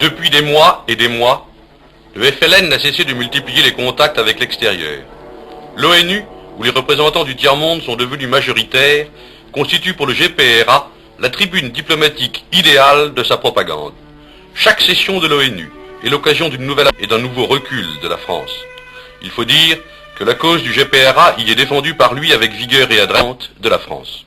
Depuis des mois et des mois, le FLN n'a cessé de multiplier les contacts avec l'extérieur. L'ONU, où les représentants du tiers-monde sont devenus majoritaires, constitue pour le GPRA la tribune diplomatique idéale de sa propagande. Chaque session de l'ONU est l'occasion d'une nouvelle et d'un nouveau recul de la France. Il faut dire que la cause du GPRA y est défendue par lui avec vigueur et adresse de la France.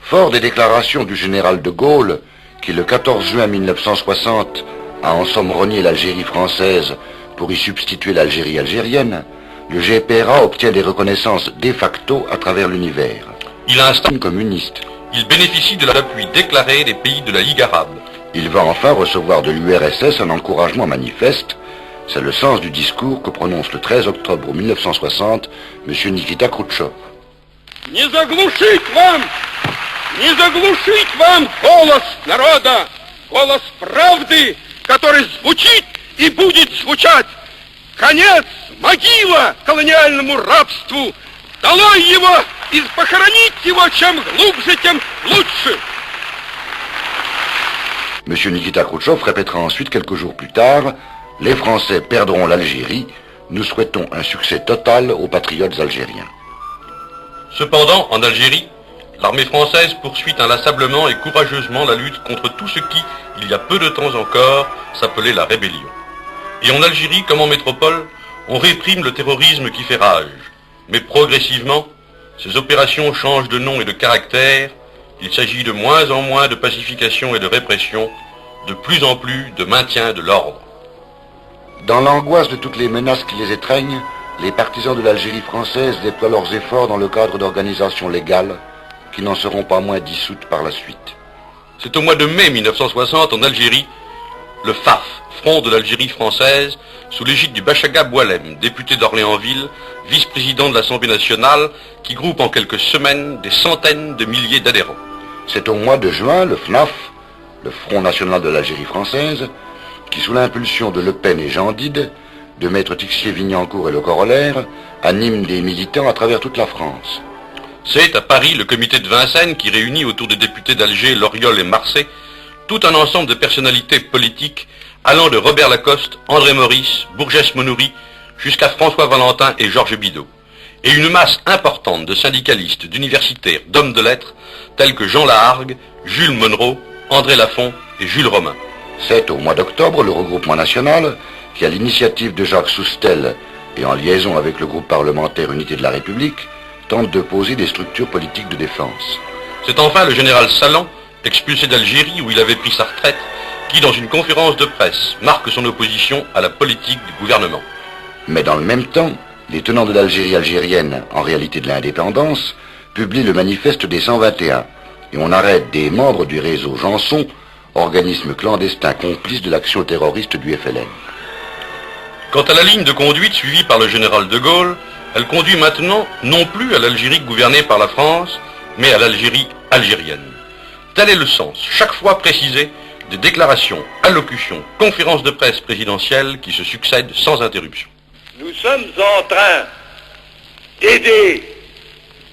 Fort des déclarations du général de Gaulle, qui le 14 juin 1960 a en somme renié l'Algérie française pour y substituer l'Algérie algérienne, le GPRA obtient des reconnaissances de facto à travers l'univers. Il installe une communiste. Il bénéficie de l'appui déclaré des pays de la Ligue arabe. Il va enfin recevoir de l'URSS un encouragement manifeste. C'est le sens du discours que prononce le 13 octobre 1960 M. Nikita Khrouchtchev. Не заглушить вам голос народа, голос правды, который звучит и будет звучать. Конец, могила колониальному рабству. Долой его и похоронить его чем глубже, тем лучше. M. Nikita Khrouchtchev répétera ensuite quelques jours plus tard « Les Français perdront l'Algérie, nous souhaitons un succès total aux patriotes algériens ». Cependant, en Algérie, l'armée française poursuit inlassablement et courageusement la lutte contre tout ce qui, il y a peu de temps encore, s'appelait la rébellion. Et en Algérie, comme en métropole, on réprime le terrorisme qui fait rage. Mais progressivement, ces opérations changent de nom et de caractère. Il s'agit de moins en moins de pacification et de répression, de plus en plus de maintien de l'ordre. Dans l'angoisse de toutes les menaces qui les étreignent, les partisans de l'Algérie française déploient leurs efforts dans le cadre d'organisations légales qui n'en seront pas moins dissoutes par la suite. C'est au mois de mai 1960 en Algérie, le FAF, Front de l'Algérie française, sous l'égide du Bachaga Boualem, député d'Orléansville, vice-président de l'Assemblée nationale, qui groupe en quelques semaines des centaines de milliers d'adhérents. C'est au mois de juin, le FNAF, le Front national de l'Algérie française, qui sous l'impulsion de Le Pen et Jean Dide, de Maître Tixier-Vignancourt et le corollaire, anime des militants à travers toute la France. C'est à Paris le comité de Vincennes qui réunit autour des députés d'Alger, Loriol et Marseille tout un ensemble de personnalités politiques allant de Robert Lacoste, André Maurice, Bourgès Monoury, jusqu'à François Valentin et Georges Bidault, et une masse importante de syndicalistes, d'universitaires, d'hommes de lettres, tels que Jean Lahargue, Jules Monroe, André Lafont et Jules Romain. C'est au mois d'octobre le regroupement national, qui à l'initiative de Jacques Soustel et en liaison avec le groupe parlementaire Unité de la République, tente de poser des structures politiques de défense. C'est enfin le général Salan, expulsé d'Algérie où il avait pris sa retraite, qui dans une conférence de presse marque son opposition à la politique du gouvernement. Mais dans le même temps, les tenants de l'Algérie algérienne, en réalité de l'indépendance, publient le manifeste des 121 et on arrête des membres du réseau Janson, organisme clandestin complice de l'action terroriste du FLN. Quant à la ligne de conduite suivie par le général de Gaulle, elle conduit maintenant non plus à l'Algérie gouvernée par la France, mais à l'Algérie algérienne. Tel est le sens, chaque fois précisé, des déclarations, allocutions, conférences de presse présidentielles qui se succèdent sans interruption. Nous sommes en train d'aider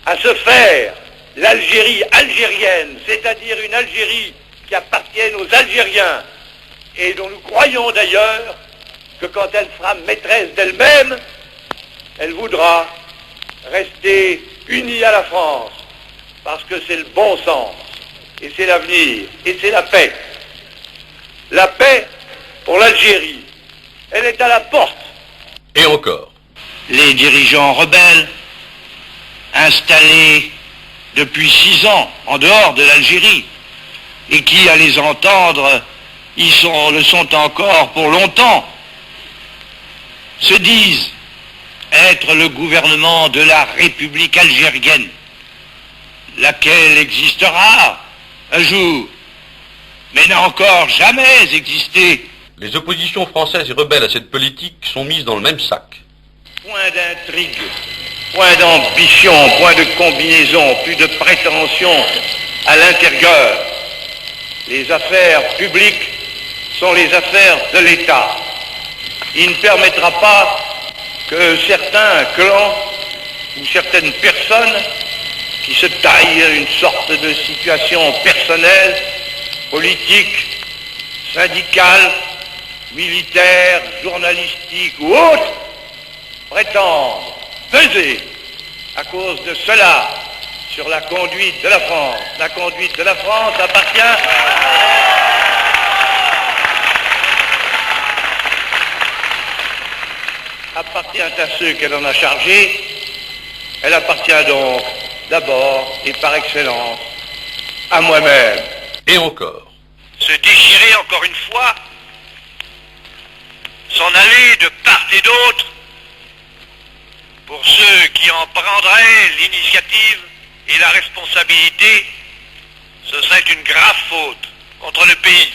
à se faire l'Algérie algérienne, c'est-à-dire une Algérie qui appartienne aux Algériens et dont nous croyons d'ailleurs que quand elle sera maîtresse d'elle-même, elle voudra rester unie à la France parce que c'est le bon sens et c'est l'avenir et c'est la paix. La paix pour l'Algérie, elle est à la porte. Et encore. Les dirigeants rebelles, installés depuis 6 ans en dehors de l'Algérie, et qui, à les entendre, le sont encore pour longtemps, se disent être le gouvernement de la République algérienne, laquelle existera un jour, mais n'a encore jamais existé. Les oppositions françaises et rebelles à cette politique sont mises dans le même sac. Point d'intrigue, point d'ambition, point de combinaison, plus de prétention à l'intérieur. Les affaires publiques sont les affaires de l'État. Il ne permettra pas que certains clans ou certaines personnes qui se taillent une sorte de situation personnelle, politique, syndicale, militaires, journalistiques ou autres, prétendent peser à cause de cela sur la conduite de la France. La conduite de la France appartient à ceux qu'elle en a chargés. Elle appartient donc d'abord et par excellence à moi-même. Et encore. Se déchirer encore une fois, s'en aller de part et d'autre, pour ceux qui en prendraient l'initiative et la responsabilité, ce serait une grave faute contre le pays.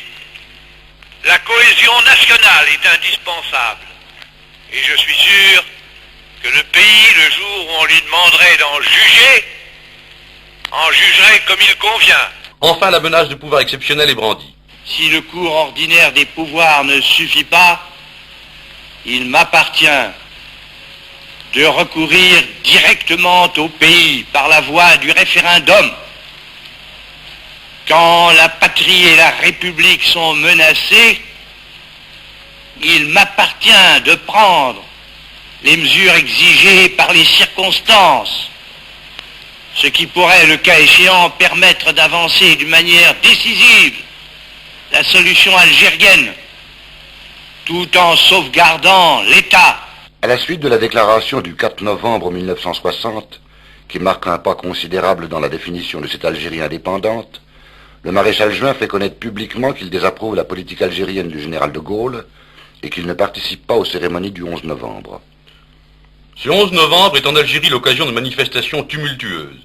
La cohésion nationale est indispensable, et je suis sûr que le pays, le jour où on lui demanderait d'en juger, en jugerait comme il convient. Enfin, la menace de pouvoir exceptionnel est brandie. Si le cours ordinaire des pouvoirs ne suffit pas, il m'appartient de recourir directement au pays par la voie du référendum. Quand la patrie et la République sont menacées, il m'appartient de prendre les mesures exigées par les circonstances, ce qui pourrait, le cas échéant, permettre d'avancer d'une manière décisive la solution algérienne, tout en sauvegardant l'État. À la suite de la déclaration du 4 novembre 1960, qui marque un pas considérable dans la définition de cette Algérie indépendante, le maréchal Juin fait connaître publiquement qu'il désapprouve la politique algérienne du général de Gaulle et qu'il ne participe pas aux cérémonies du 11 novembre. Ce 11 novembre est en Algérie l'occasion de manifestations tumultueuses.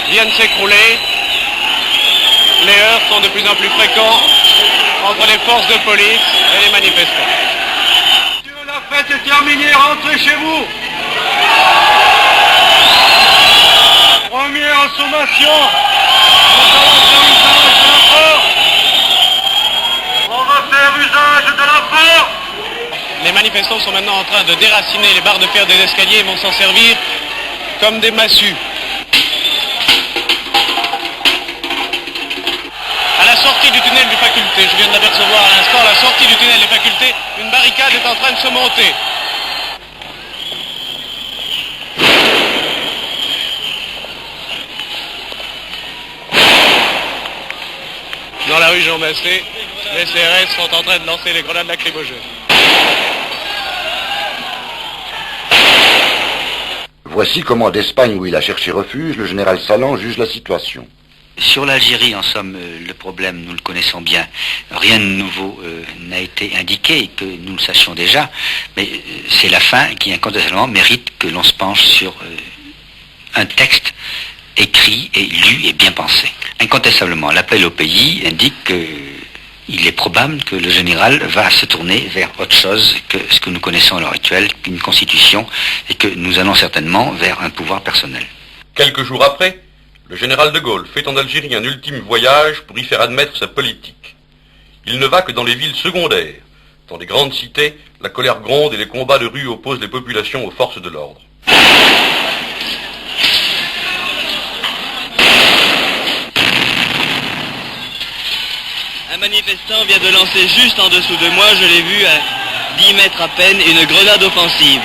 Viennent s'écrouler. Les heurts sont de plus en plus fréquents entre les forces de police et les manifestants. La fête est terminée, rentrez chez vous. Première sommation. On va faire usage de la force. Les manifestants sont maintenant en train de déraciner les barres de fer des escaliers et vont s'en servir comme des massues. À la sortie du tunnel des facultés, je viens de l'apercevoir à l'instant, à la sortie du tunnel des facultés, une barricade est en train de se monter. Dans la rue Jean Massé, les CRS sont en train de lancer les grenades lacrymogènes. Voici comment d'Espagne, où il a cherché refuge, le général Salan juge la situation. Sur l'Algérie, en somme, le problème, nous le connaissons bien. Rien de nouveau n'a été indiqué et que nous le sachions déjà, mais c'est la fin qui, incontestablement, mérite que l'on se penche sur un texte écrit et lu et bien pensé. Incontestablement, l'appel au pays indique qu'il est probable que le général va se tourner vers autre chose que ce que nous connaissons à l'heure actuelle, qu'une constitution, et que nous allons certainement vers un pouvoir personnel. Quelques jours après, le général de Gaulle fait en Algérie un ultime voyage pour y faire admettre sa politique. Il ne va que dans les villes secondaires. Dans les grandes cités, la colère gronde et les combats de rue opposent les populations aux forces de l'ordre. Un manifestant vient de lancer juste en dessous de moi, je l'ai vu à 10 mètres à peine, une grenade offensive.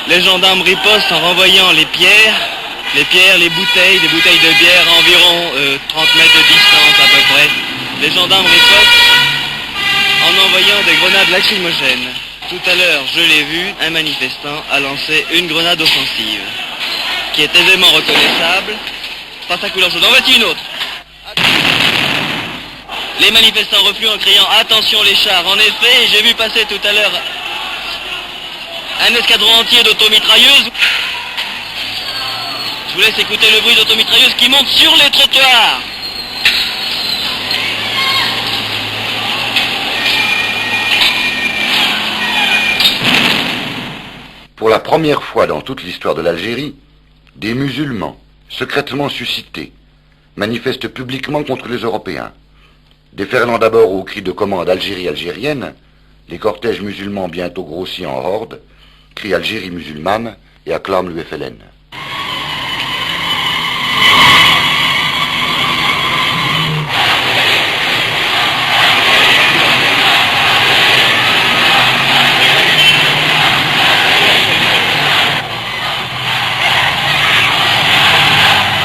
Les gendarmes ripostent en renvoyant les pierres, les bouteilles, des bouteilles de bière à environ 30 mètres de distance à peu près. Les gendarmes ripostent en envoyant des grenades lacrymogènes. Tout à l'heure, je l'ai vu, un manifestant a lancé une grenade offensive, qui est aisément reconnaissable par sa couleur jaune. En voici une autre. Les manifestants refluent en criant « Attention les chars !» En effet, j'ai vu passer tout à l'heure un escadron entier d'automitrailleuses. Je vous laisse écouter le bruit d'automitrailleuses qui montent sur les trottoirs. Pour la première fois dans toute l'histoire de l'Algérie, des musulmans, secrètement suscités, manifestent publiquement contre les Européens. Déferlant d'abord au cri de commande Algérie algérienne, les cortèges musulmans bientôt grossis en horde, crient Algérie musulmane et acclament l'UFLN.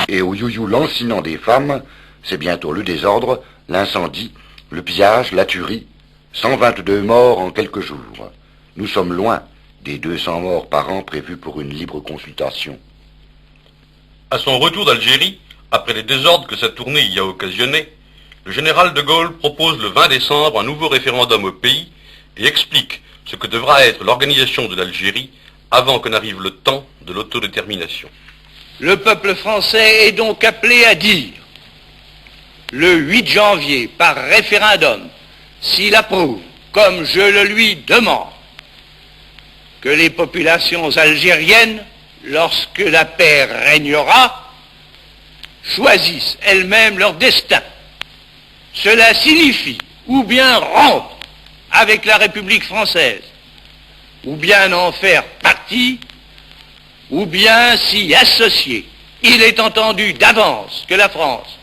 Et au you-you lancinant des femmes, c'est bientôt le désordre, l'incendie, le pillage, la tuerie. 122 morts en quelques jours. Nous sommes loin des 200 morts par an prévus pour une libre consultation. À son retour d'Algérie, après les désordres que sa tournée y a occasionnés, le général de Gaulle propose le 20 décembre un nouveau référendum au pays et explique ce que devra être l'organisation de l'Algérie avant que n'arrive le temps de l'autodétermination. Le peuple français est donc appelé à dire, le 8 janvier, par référendum, s'il approuve, comme je le lui demande, que les populations algériennes, lorsque la paix régnera, choisissent elles-mêmes leur destin. Cela signifie ou bien rompre avec la République française, ou bien en faire partie, ou bien s'y associer. Il est entendu d'avance que la France,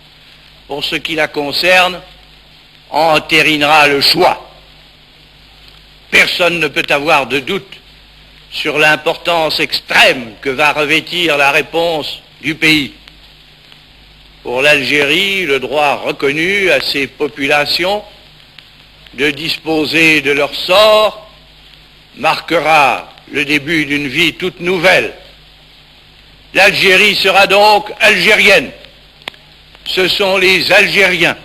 pour ce qui la concerne, entérinera le choix. Personne ne peut avoir de doute sur l'importance extrême que va revêtir la réponse du pays. Pour l'Algérie, le droit reconnu à ses populations de disposer de leur sort marquera le début d'une vie toute nouvelle. L'Algérie sera donc algérienne. Ce sont les Algériens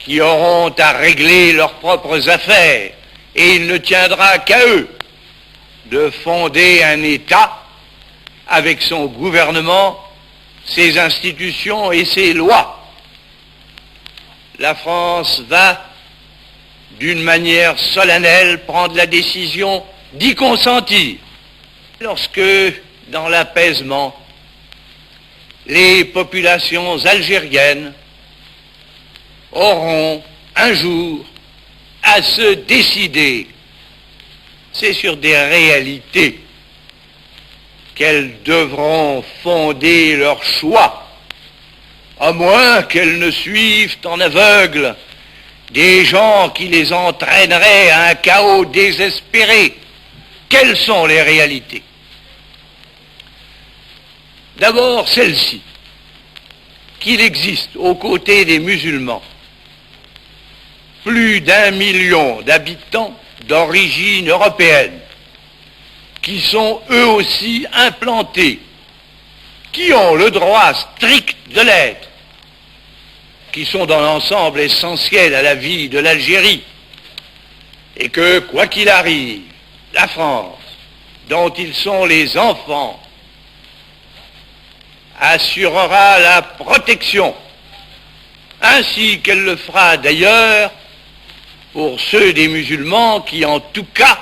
qui auront à régler leurs propres affaires et il ne tiendra qu'à eux de fonder un État avec son gouvernement, ses institutions et ses lois. La France va, d'une manière solennelle, prendre la décision d'y consentir. Lorsque, dans l'apaisement, les populations algériennes auront un jour à se décider, c'est sur des réalités qu'elles devront fonder leur choix, à moins qu'elles ne suivent en aveugle des gens qui les entraîneraient à un chaos désespéré. Quelles sont les réalités? D'abord celle-ci, qu'il existe aux côtés des musulmans plus d'1 million d'habitants d'origine européenne qui sont eux aussi implantés, qui ont le droit strict de l'être, qui sont dans l'ensemble essentiels à la vie de l'Algérie, et que, quoi qu'il arrive, la France, dont ils sont les enfants, assurera la protection, ainsi qu'elle le fera d'ailleurs pour ceux des musulmans qui, en tout cas,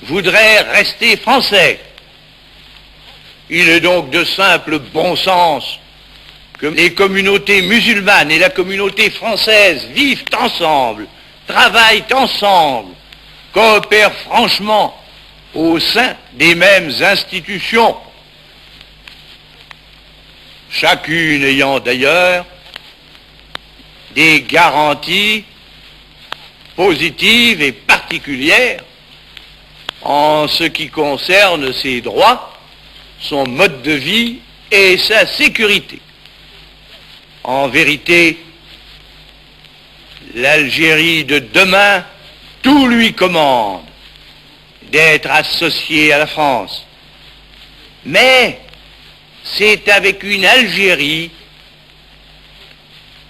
voudraient rester français. Il est donc de simple bon sens que les communautés musulmanes et la communauté française vivent ensemble, travaillent ensemble, coopèrent franchement au sein des mêmes institutions, chacune ayant d'ailleurs des garanties positives et particulières en ce qui concerne ses droits, son mode de vie et sa sécurité. En vérité, l'Algérie de demain, tout lui commande d'être associée à la France. Mais c'est avec une Algérie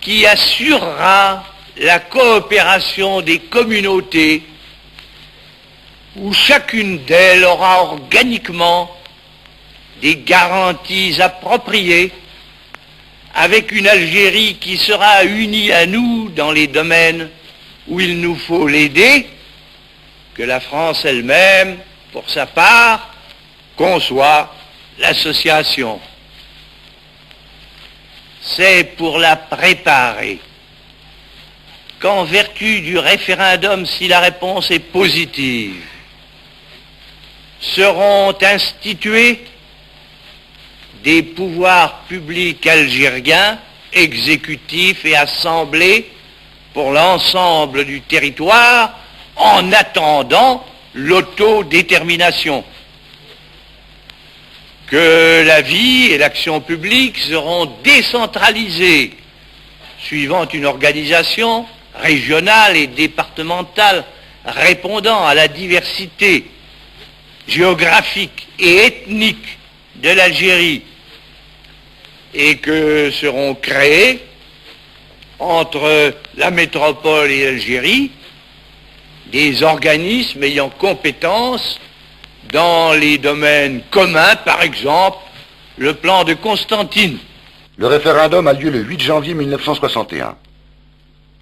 qui assurera la coopération des communautés où chacune d'elles aura organiquement des garanties appropriées, avec une Algérie qui sera unie à nous dans les domaines où il nous faut l'aider, que la France elle-même pour sa part, conçoit l'association. C'est pour la préparer qu'en vertu du référendum, si la réponse est positive, seront institués des pouvoirs publics algériens, exécutifs et assemblés pour l'ensemble du territoire en attendant l'autodétermination. Que la vie et l'action publique seront décentralisées suivant une organisation régionale et départementale répondant à la diversité géographique et ethnique de l'Algérie, et que seront créés entre la métropole et l'Algérie des organismes ayant compétence dans les domaines communs, par exemple le plan de Constantine. Le référendum a lieu le 8 janvier 1961.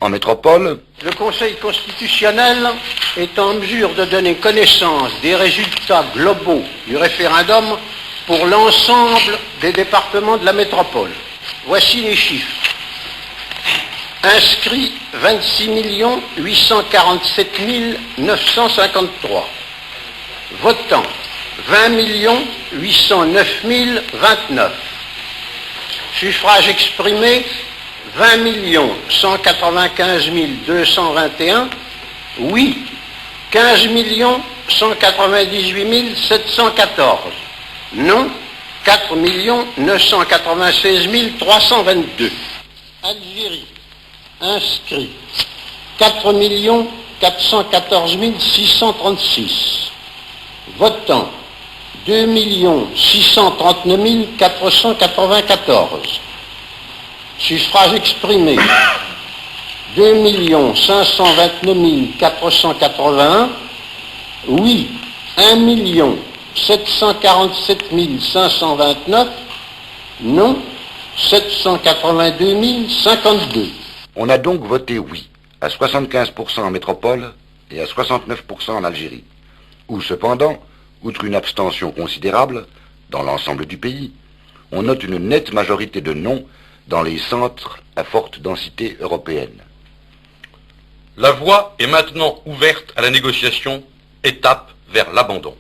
En métropole, le Conseil constitutionnel est en mesure de donner connaissance des résultats globaux du référendum pour l'ensemble des départements de la métropole. Voici les chiffres. Inscrits 26 847 953. Votants 20 809 029. Suffrages exprimés 20 195 221. Oui 15 198 714. Non 4 996 322. Algérie. Inscrits 4 414 636. Votants 2 639 494. Suffrages exprimés 2 529 481. Oui 1 747 529. Non 782 052. on a donc voté oui à 75% en métropole et à 69% en Algérie, où cependant, outre une abstention considérable dans l'ensemble du pays, on note une nette majorité de non dans les centres à forte densité européenne. La voie est maintenant ouverte à la négociation, étape vers l'abandon.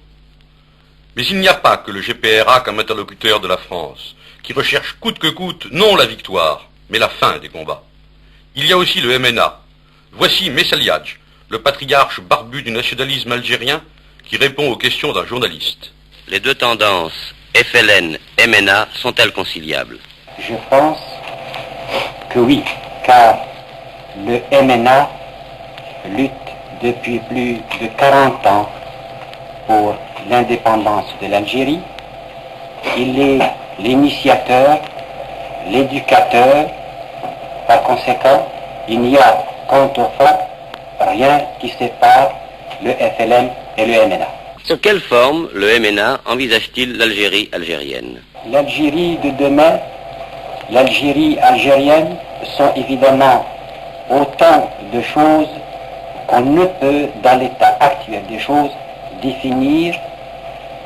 Mais il n'y a pas que le GPRA comme interlocuteur de la France, qui recherche coûte que coûte non la victoire, mais la fin des combats. Il y a aussi le MNA. Voici Messaliadj, le patriarche barbu du nationalisme algérien, qui répond aux questions d'un journaliste. Les deux tendances, FLN-MNA, sont-elles conciliables? Je pense que oui, car le MNA lutte depuis plus de 40 ans pour l'indépendance de l'Algérie. Il est l'initiateur, l'éducateur. Par conséquent, il n'y a quant au fond rien qui sépare le FLN et le MNA. Sous quelle forme le MNA envisage-t-il l'Algérie algérienne? L'Algérie de demain, l'Algérie algérienne sont évidemment autant de choses qu'on ne peut, dans l'état actuel des choses, définir,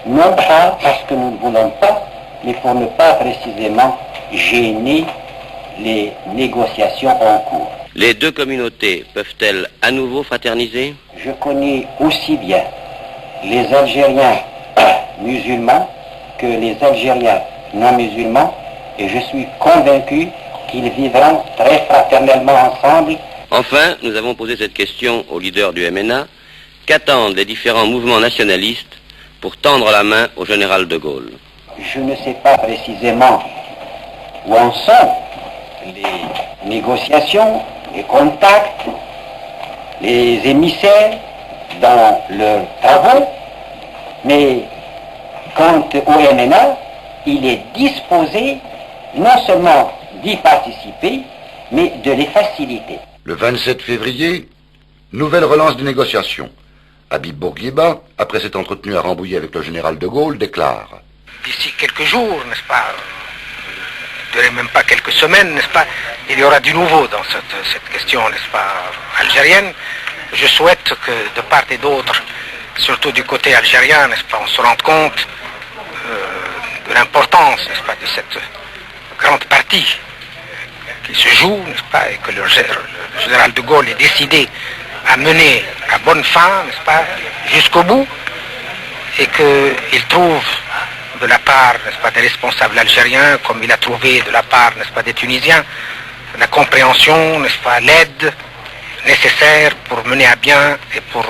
non pas parce que nous ne voulons pas, mais pour ne pas précisément gêner les négociations en cours. Les deux communautés peuvent-elles à nouveau fraterniser? Je connais aussi bien les Algériens musulmans que les Algériens non musulmans, et je suis convaincu qu'ils vivront très fraternellement ensemble. Enfin, nous avons posé cette question au leader du MNA. Qu'attendent les différents mouvements nationalistes pour tendre la main au général de Gaulle? Je ne sais pas précisément où en sont les négociations, les contacts, les émissaires dans leurs travaux, mais quant au MNA, il est disposé non seulement d'y participer, mais de les faciliter. Le 27 février, nouvelle relance des négociations. Habib Bourguiba, après s'être entretenu à Rambouillet avec le général de Gaulle, déclare: d'ici quelques jours, n'est-ce pas, je dirais même pas quelques semaines, n'est-ce pas, il y aura du nouveau dans cette question, n'est-ce pas, algérienne. Je souhaite que de part et d'autre, surtout du côté algérien, n'est-ce pas, on se rend compte de l'importance, n'est-ce pas, de cette grande partie qui se joue, n'est-ce pas, et que le général de Gaulle est décidé à mener à bonne fin, n'est-ce pas, jusqu'au bout, et qu'il trouve de la part, n'est-ce pas, des responsables algériens, comme il a trouvé de la part, n'est-ce pas, des Tunisiens, la compréhension, n'est-ce pas, l'aide nécessaire pour mener à bien et pour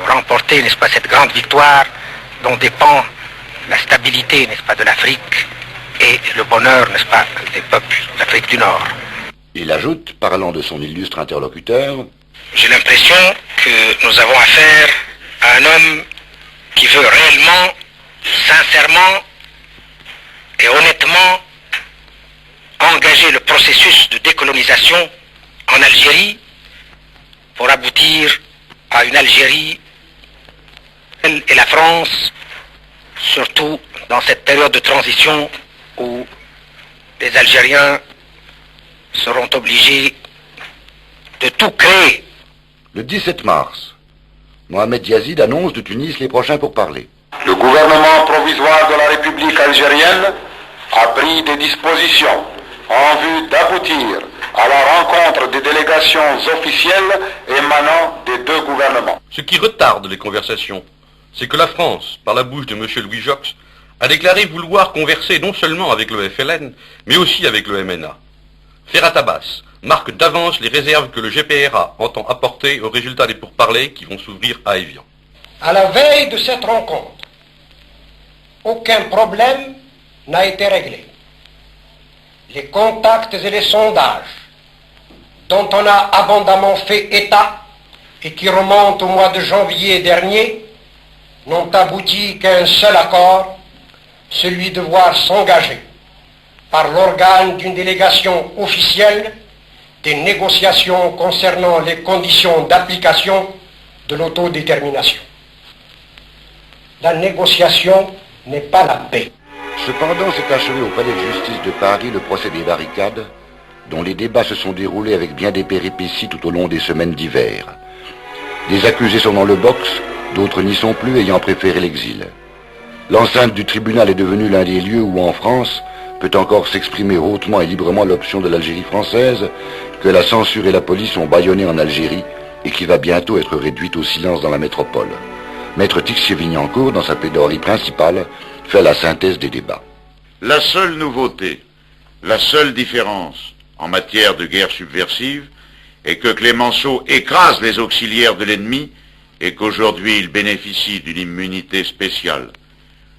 remporter, n'est-ce pas, cette grande victoire dont dépend la stabilité, n'est-ce pas, de l'Afrique et le bonheur, n'est-ce pas, des peuples d'Afrique du Nord. Il ajoute, parlant de son illustre interlocuteur, j'ai l'impression que nous avons affaire à un homme qui veut réellement, sincèrement et honnêtement engager le processus de décolonisation en Algérie pour aboutir à une Algérie, elle et la France, surtout dans cette période de transition où les Algériens seront obligés de tout créer. Le 17 mars, Mohamed Yazid annonce de Tunis les prochains pourparlers. Le gouvernement provisoire de la République algérienne a pris des dispositions en vue d'aboutir à la rencontre des délégations officielles émanant des deux gouvernements. Ce qui retarde les conversations, c'est que la France, par la bouche de M. Louis Jox, a déclaré vouloir converser non seulement avec le FLN, mais aussi avec le MNA. Ferhat Abbas marque d'avance les réserves que le GPRA entend apporter aux résultats des pourparlers qui vont s'ouvrir à Évian. À la veille de cette rencontre, aucun problème n'a été réglé. Les contacts et les sondages dont on a abondamment fait état et qui remontent au mois de janvier dernier n'ont abouti qu'à un seul accord, celui de voir s'engager par l'organe d'une délégation officielle des négociations concernant les conditions d'application de l'autodétermination. La négociation n'est pas la paix. Cependant, s'est achevé au palais de justice de Paris le procès des barricades, dont les débats se sont déroulés avec bien des péripéties tout au long des semaines d'hiver. Des accusés sont dans le box, d'autres n'y sont plus, ayant préféré l'exil. L'enceinte du tribunal est devenue l'un des lieux où, en France, peut encore s'exprimer hautement et librement l'option de l'Algérie française, que la censure et la police ont bâillonnée en Algérie et qui va bientôt être réduite au silence dans la métropole. Maître Tixier-Vignancourt, dans sa plaidoirie principale, fait la synthèse des débats. La seule nouveauté, la seule différence en matière de guerre subversive est que Clémenceau écrase les auxiliaires de l'ennemi et qu'aujourd'hui il bénéficie d'une immunité spéciale.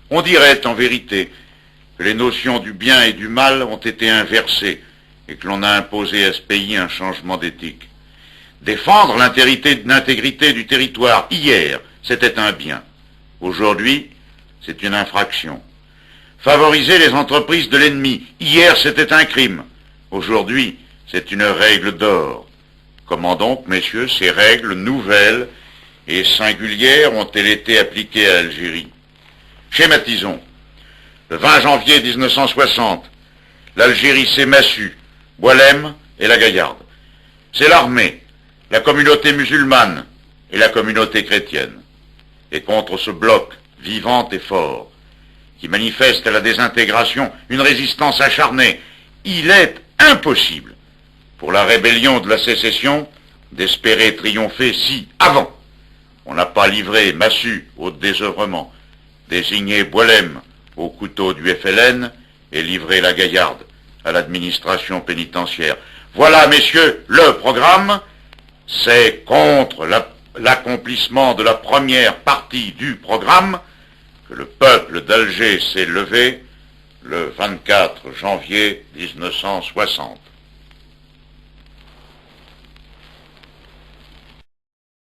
On dirait en vérité que les notions du bien et du mal ont été inversées et que l'on a imposé à ce pays un changement d'éthique. Défendre l'intégrité du territoire hier, c'était un bien. Aujourd'hui, c'est une infraction. Favoriser les entreprises de l'ennemi, hier c'était un crime. Aujourd'hui, c'est une règle d'or. Comment donc, messieurs, ces règles nouvelles et singulières ont-elles été appliquées à l'Algérie? Schématisons. Le 20 janvier 1960, l'Algérie c'est Massu, Boualem et la Gaillarde. C'est l'armée, la communauté musulmane et la communauté chrétienne. Et contre ce bloc vivant et fort, qui manifeste à la désintégration une résistance acharnée, il est impossible pour la rébellion de la sécession d'espérer triompher si, avant, on n'a pas livré Massu au désœuvrement, désigné Boualem au couteau du FLN et livré la Gaillarde à l'administration pénitentiaire. Voilà, messieurs, le programme. C'est contre l'accomplissement de la première partie du programme que le peuple d'Alger s'est levé le 24 janvier 1960.